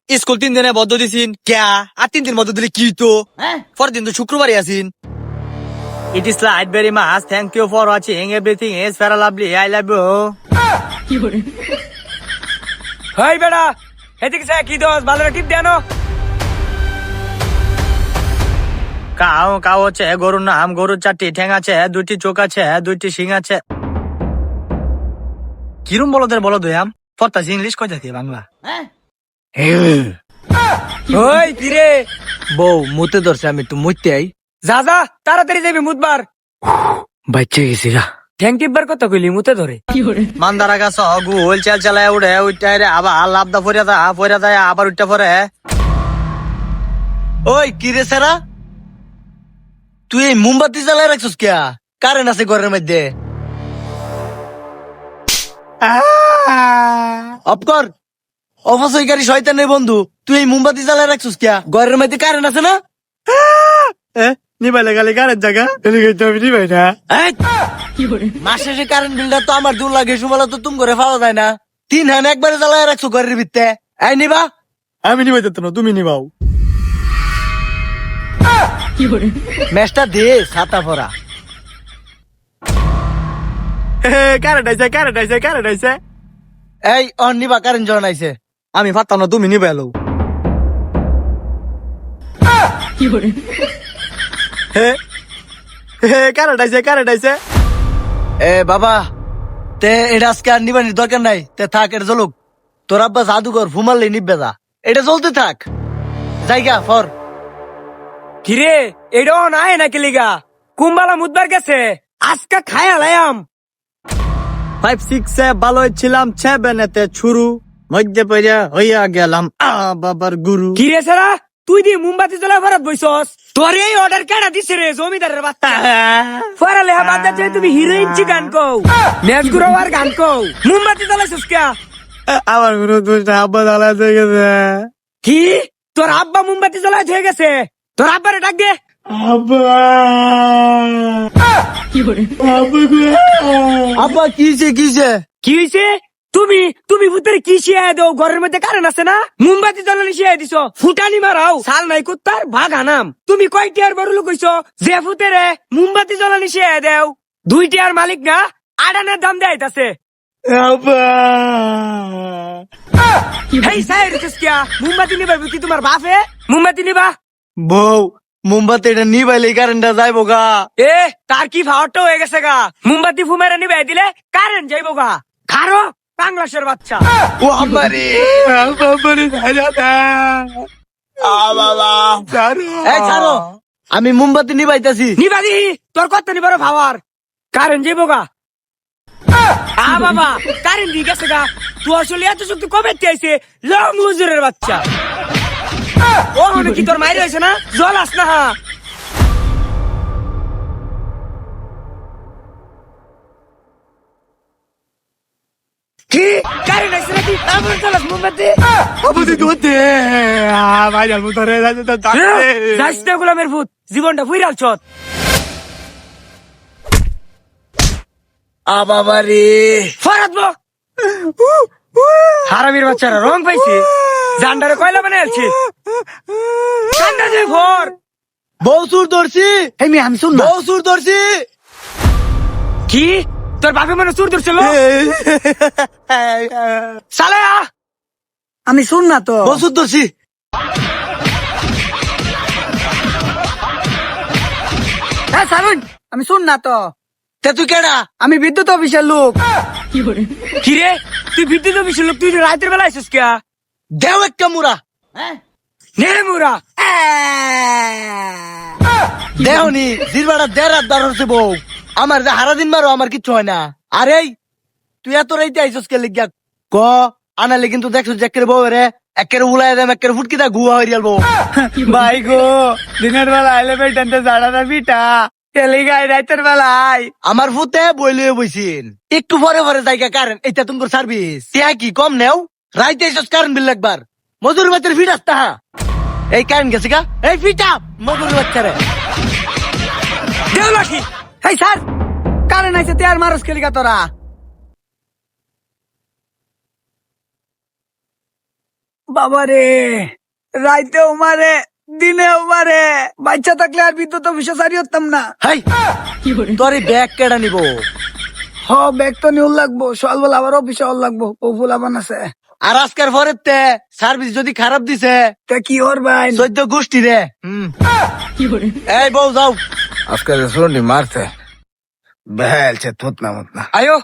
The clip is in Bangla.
স্কুল 3 দিনে বদ্ধ দিছিন ক্যা আর 3 দিন বদ্ধ দিলে কি তো পরের দিন তো শুক্রবারই আছিন। It is like very much. Thank you for watching. Everything is very lovely. I love you. হাই বেড়া এদিকে স্যার কি দোস ভালো টিপ দেনো কাউ কাউ আছে গরুর নাম গরুর 4টি ঠ্যাং আছে 2টি চোখ আছে 2টি শিং আছে। কিরম বলদের বলদ হইয়াম পড়তাছি ইংলিশ কই থাকি বাংলা। ওই কিরে বউ মুতে ধরছে আমি তো মুতে আই যা যা তাড়াতাড়ি যাবি মুতবার বাচ্চা গেছি গা ঠ্যাং টিপবার কথা কইলি মুতে ধরে মান্দারা গাছ গুল চাল চালায় উড়ে উঠতে রে আবার লাভদা ফরিয়া যায় আবার উঠতে পরে। ওই কিরে সারা তুই এই মোমবাতি জ্বালায় রাখছিস কে কারেন্ট আছে ঘরের মধ্যে অফ কর অবশ্যই শয়তানের বন্ধু তুই এই মোমবাতি জ্বালায় রাখছিস কে ঘরের মধ্যে কারেন্ট আছে না নিবাইলে গালি কারেন্ট জায়গা নিবাই না মাসে সে কারেন্ট বিলটা তো আমার দূর লাগে সুমালা তো তুম করে পাওয়া যায় না 3 হান একবারে জ্বালায় রাখছো ঘরের ভিতরে এই নিবা আমি নিবাই দিত না তুমি নিবাও ম্যাচটা দে ছাতা পরা কারেন্ট আইছে এই অন নিবা কারেন্ট জন আইছে আমি পারতাম না তুমি নিবা এলো কারেন্ট আইছে এ বাবা তে এটা আজকে আর নিবানির দরকার নাই তে থাক এটা চলুক তোর আব্বা জাদুঘর ফুমাললে নিবে যা এটা চলতে থাক জায়গা ফর কিরে এডো নাই না কিলিগা কুম্বালা মুতবার গেছে আজকে খায়া লায়াম 5 6 এ ভালো ছিলাম 7 এতে ছুরু মধ্যে পড়ে হইয়া গেলাম বাবার গুরু। কিরে সারা তুই দি মোমবাতি জ্বলা ভরাত বইছস তোর এই অর্ডার কেডা দিছে রে জমিদারের বাচ্চা ফরালে বাদ দে তুমি হিরোইন চি গান কও নেজ গুরোবার গান কও মোমবাতি জ্বলাইছস কে আমার গুরু তুই আব্বা জ্বালা হয়ে গেছে কি তোর আব্বা মোমবাতি জ্বলাই হয়ে গেছে তোর আব্বারে ডাক দে আব্বা কিছে কি হইছে তুমি তুমি ভূতের কি শিয়াই দাও ঘরের মধ্যে কারেন্ট আছে না মোমবাতি জ্বালানি শিয়াই দিছো ফুটানি মারাও সাল নাই কুত্তার ভাগা নাম তুমি কয়টি আর বড় লোক হইছো যে ভূতেরে মোমবাতি জ্বালানি শিয়াই দাও 2টি আর মালিক না আড়ানের দাম দেয়াইতাছে হেই সাইর কিসকিয়া মোমবাতি নিবা কি তোমার বাপে মোমবাতি নিবা বউ মোমবাতি এটা নিবাইলে কারেন্টটা যাইবো গা এ তার কি ফাওয়ারটা হয়ে গেছে গা মোমবাতি ফুমেরা নিবাই দিলে কারেন্ট যাইবো গা খারো বাংলাদেশের বাচ্চা ও আমারে এই ছাড়ো আমি মোমবাতি নিবাইতাছি নিবাদি তোর কত নিবার ভাবার কারেন্ট যাইবো গা বাবা কারেন্ট দিয়ে গেছে গা তুই আসলে এত শক্তি কবে আইছে লং হুজুরের বাচ্চা ও হনে কি তোর মাইরে হয়েছে না জল আস না কি কারেন্ট আইছে নাকি আমার চলাস মোমবাতি যাইস না গোলামের ভূত জীবনটা ফুইরাল চত বাবারে ফরাত হারামির বাচ্চারা রং পাইছে জান্ডারে কয়লা বানাই আছে জান্ডা যে ভর বউ সুর ধরছি আমি শুন না বউ সুর ধরছি কি তোর বাপে মনে সুর ধরছিল সালে আমি শুন না তো বউ সুর ধরছি সারুন আমি শুন না তো তে তুই কেডা আমি বিদ্যুৎ অফিসের লোক কি রে তুই বিদ্যুৎ অফিসের লোক তুই রাতের বেলা আইসিস কে দেও একটা মুরা নে মুরা দেহনি জিরবাড়া দেড় রাত বার হচ্ছে বউ আমার যে হারা দিন মারো আমার কিচ্ছু হয় না আরে তুই এত রাইতে আইসস কে লিখিয়া ক আনালে কিন্তু দেখছো যে একের বউ রে একের উলাই দেম একের ফুটকিটা গুয়া হয়ে গেল ভাই গো দিনের বেলা আইলে বেটানতে জাড়া না বিটা তেলি গাই রাতের বেলায় আমার ফুতে বইলে বইছিন একটু পরে পরে জায়গা কারেন্ট এটা তোমার সার্ভিস টিয়া কি কম নেও রাইতে এসস কারেন্ট বিল একবার মজুর বাচ্চার ফিট আসতা এই কারেন্ট গেছে গা এই ফিটা মজুর বাচ্চারে দেও লাঠি এই স্যার কারেন্ট আইছে তে আর মারস খেলিকা তোরা বাবারে রাইতেও মারে দিনেও মারে বাচ্চা থাকলে আর বিদ্যুৎ অফিসে সারি হতাম না। হাই তোর এই ব্যাগ কেডা নিব? হ ব্যাগ তো নিউল লাগবো, সকালবেলা আবার অফিসে অল লাগবো, ও ফুলাবান আছে। আর আজকের পরের তে সার্ভিস যদি খারাপ দিছে তা কি ওর ভাই 14 গোষ্ঠী রে। এই বউ যাও। আজকে শুনি মারছে বেলছে থুতনা মুতনা আয়ো